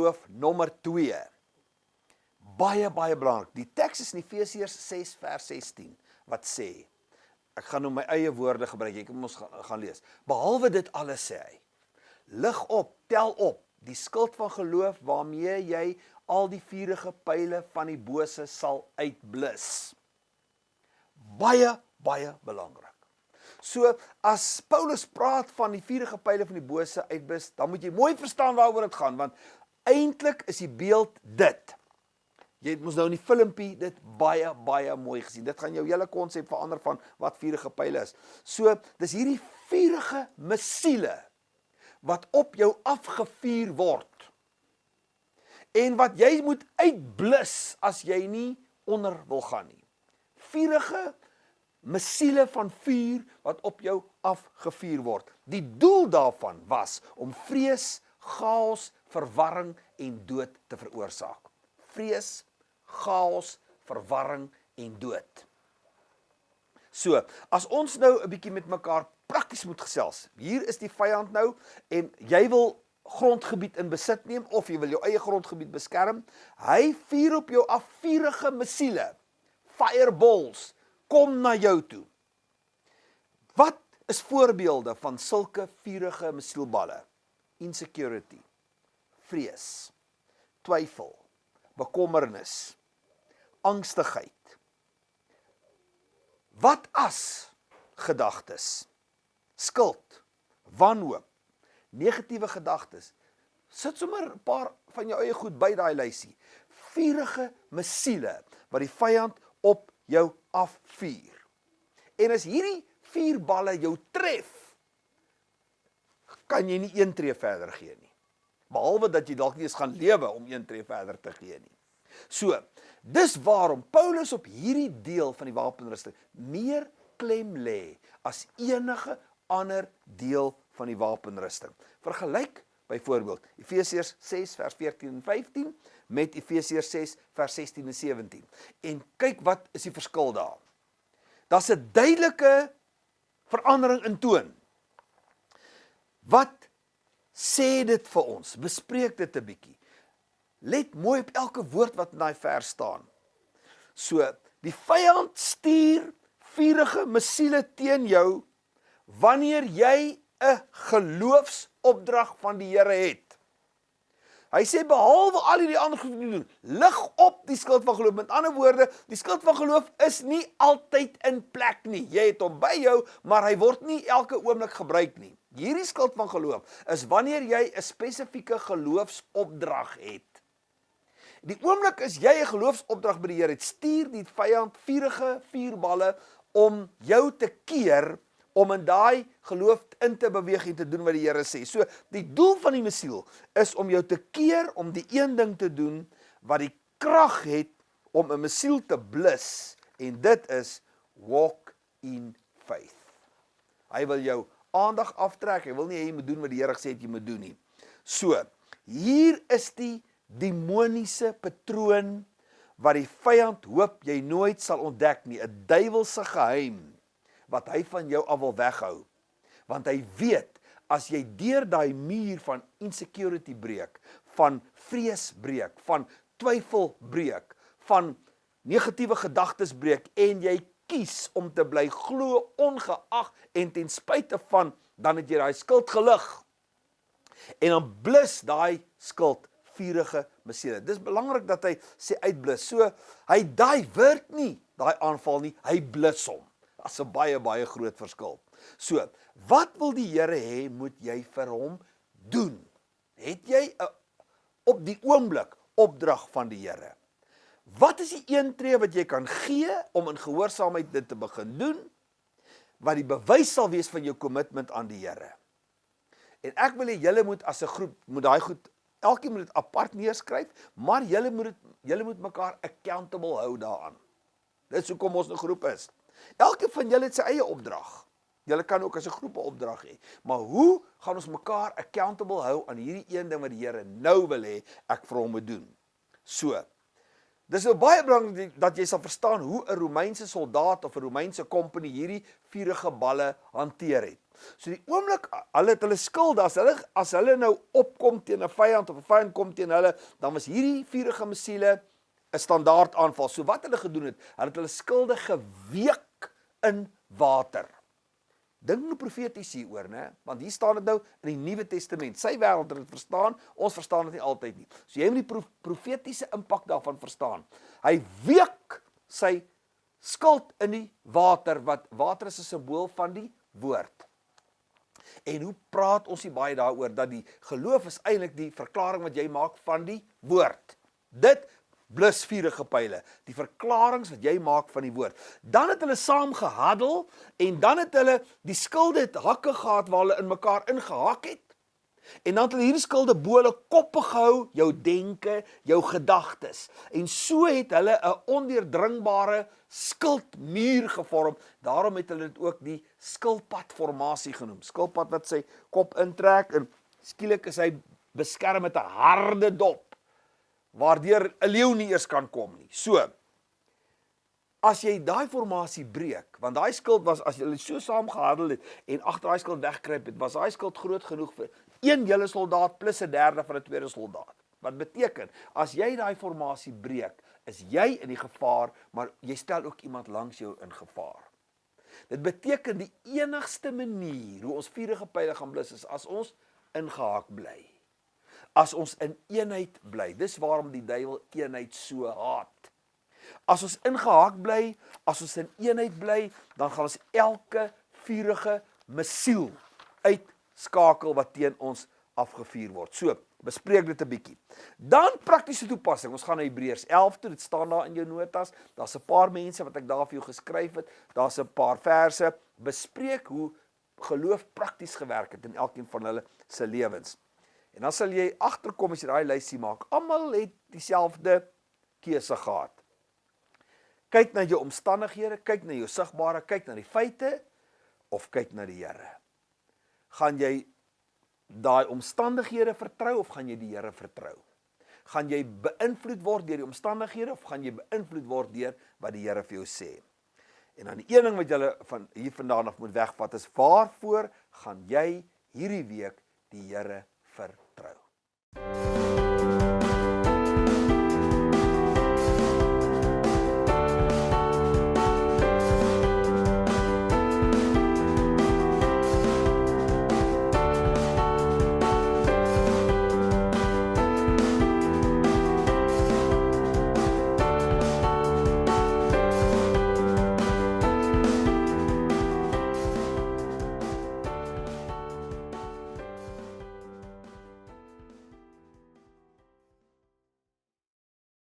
geloof nommer 2. Baie belangrik. Die teks is in Efesiërs 6 vers 16 wat sê, ek gaan nou my eie woorde gebruik, jy kan ons gaan lees. Behalwe dit alles sê hy, lig op, tel op, die skild van geloof waarmee jy al die vurige pyle van die bose sal uitblus. Baie belangrik. So, as Paulus praat van die vurige pyle van die bose uitblus, dan moet jy mooi verstaan waaroor dit gaan, want eintlik is die beeld dit. Jy het mos nou in die filmpie dit baie mooi gesien. Dit gaan jou hele konsep verander van wat vurige pyle is. So, dis hierdie vurige missiele wat op jou afgevuur word. En wat jy moet uitblus as jy nie onder wil gaan nie. Vurige missiele van vuur wat op jou afgevuur word. Die doel daarvan was om vrees, chaos, verwarring en dood te veroorsaak. Vrees, chaos, verwarring en dood. So, as ons nou 'n bietjie met mekaar prakties moet gesels, hier is die vyand nou, en jy wil grondgebied in besit neem, of jy wil jou eie grondgebied beskerm, hy vuur op jou af vurige missiele, fireballs, kom na jou toe. Wat is voorbeelde van sulke vurige missielballe? Insecurity, vrees, twyfel, bekommernis, angstigheid. Wat as gedagtes? Skuld, wanhoop, negatiewe gedagtes. Sit sommer 'n paar van jou eie goed by daai lysie. Vurige missiele wat die vyand op jou afvuur. En as hierdie vuurballe jou tref, kan jy nie een tree verder gee nie. Behalwe dat jy dalk nie eens gaan lewe om een tree verder te gee nie. So, dis waarom Paulus op hierdie deel van die wapenrusting meer klem lê as enige ander deel van die wapenrusting. Vergelyk byvoorbeeld Efesiërs 6 vers 14 en 15 met Efesiërs 6 vers 16 en 17. En kyk wat is die verskil daar. Daar's 'n duidelike verandering in toon. Wat sê dit vir ons? Bespreek dit 'n bietjie. Let mooi op elke woord wat in daai vers staan. So, die vyand stuur vurige missiele teen jou wanneer jy 'n geloofsopdrag van die Here het. Hy sê behalwe al hierdie ander goed doen, lig op die skild van geloof. Met ander woorde, die skild van geloof is nie altyd in plek nie. Jy het hom by jou, maar hy word nie elke oomblik gebruik nie. Hierdie skild van geloof is wanneer jy 'n spesifieke geloofsopdrag het. Die oomblik as jy 'n geloofsopdrag by die Here het, stuur die vyand vurige vuurballe om jou te keer om in daai geloof in te beweeg en te doen wat die Here sê. So, die doel van die missiel is om jou te keer om die een ding te doen wat die krag het om 'n missiel te blus, en dit is walk in faith. Hy wil jou aandag aftrek, hy wil nie hê jy moet doen wat die Here gesê het jy moet doen nie. So, hier is die demoniese patroon wat die vyand hoop jy nooit sal ontdek nie, 'n duiwelse geheim wat hy van jou af wil weghou. Want hy weet, as jy deur daai muur van insecurity breek, van vrees breek, van twyfel breek, van negatiewe gedagtes breek, en jy kies om te bly glo ongeag en ten spyte van, dan het jy daai skild gelig. En dan blus daai skild vurige missiele. Dis belangrik dat hy sê uitblus. So, hy divert nie daai aanval nie, hy blus hom. Dit's 'n baie groot verskil. So, wat wil die Here hê moet jy vir hom doen? Het jy 'n op die oomblik opdrag van die Here? Wat is die een tree wat jy kan gee om in gehoorsaamheid dit te begin doen, wat die bewys sal wees van jou kommitment aan die Here? En ek wil hê julle moet as 'n groep, moet daai goed, elkeen moet dit apart neerskryf, maar julle moet mekaar accountable hou daaraan. Dit is hoekom ons 'n groep is. Elkeen van julle het sy eie opdrag. Julle kan ook as 'n groep 'n opdrag hê. Maar hoe gaan ons mekaar accountable hou aan hierdie een ding wat die Here nou wil hê ek vir hom moet doen? So, dis nou baie belangrik dat jy sal verstaan hoe 'n Romeinse soldaat of 'n Romeinse kompanie hierdie vurige balle hanteer het. So die oomblik, hulle het hulle skulde, as hulle nou opkom teen 'n vyand, of 'n vyand kom teen hulle, dan was hierdie vuurige missiele 'n standaard aanval. So wat hulle gedoen het, hulle het hulle skulde geweek in water. Dink nou profeties hieroor, né? Want hier staan dit nou in die Nuwe Testament. Sy wêreld het dit verstaan, ons verstaan dit nie altyd nie. So jy moet die profetiese impak daarvan verstaan. Hy week sy skuld in die water, wat water is 'n simbool van die woord. En hoe praat ons nie baie daaroor, dat die geloof is eintlik die verklaring wat jy maak van die woord. Dit blus vuurige pyle, die verklarings wat jy maak van die woord. Dan het hulle saam gehaddel, en dan het hulle die skilde het hakke gehad, waar hulle in mekaar ingehak het, en dan het hulle hierdie skilde bo hulle koppe gehou, jou denke, jou gedagtes, en so het hulle 'n ondeurdringbare skildmuur gevorm. Daarom het hulle dit ook die skilpadformasie genoem. Skilpad wat sy kop intrek, en skielik is hy beskerm met 'n harde dop, waardeur 'n leeu nie eers kan kom nie. So, as jy daai formasie breek, want daai skild was, as jy so saam gehandel het, en agter daai skild wegkruip het, was daai skild groot genoeg vir een hele soldaat plus 'n derde van 'n tweede soldaat. Wat beteken, as jy daai formasie breek, is jy in die gevaar, maar jy stel ook iemand langs jou in gevaar. Dit beteken die enigste manier hoe ons vuurige pyle gaan blus, is as ons ingehaak bly. As ons in eenheid bly. Dis waarom die duiwel eenheid so haat. As ons ingehaak bly, as ons in eenheid bly, dan gaan ons elke vuurige missiel uitskakel wat teen ons afgevuur word. So, bespreek dit 'n bietjie. Dan praktiese toepassing. Ons gaan na Hebreërs 11 toe, dit staan daar in jou notas. Daar's 'n paar mense wat ek daar vir jou geskryf het. Daar's 'n paar verse. Bespreek hoe geloof prakties gewerk het in elkeen van hulle se lewens. En dan sal jy agterkom as jy daai lysie maak. Almal het dieselfde keuse gehad. Kyk na jou omstandighede, kyk na jou sigbare, kyk na die feite, of kyk na die Here. Gaan jy daai omstandighede vertrou, of gaan jy die Here vertrou? Gaan jy beïnvloed word deur die omstandighede, of gaan jy beïnvloed word deur wat die Here vir jou sê? En dan die een ding wat jy van hier vandaan af moet wegvat, is waarvoor gaan jy hierdie week die Here vertrou?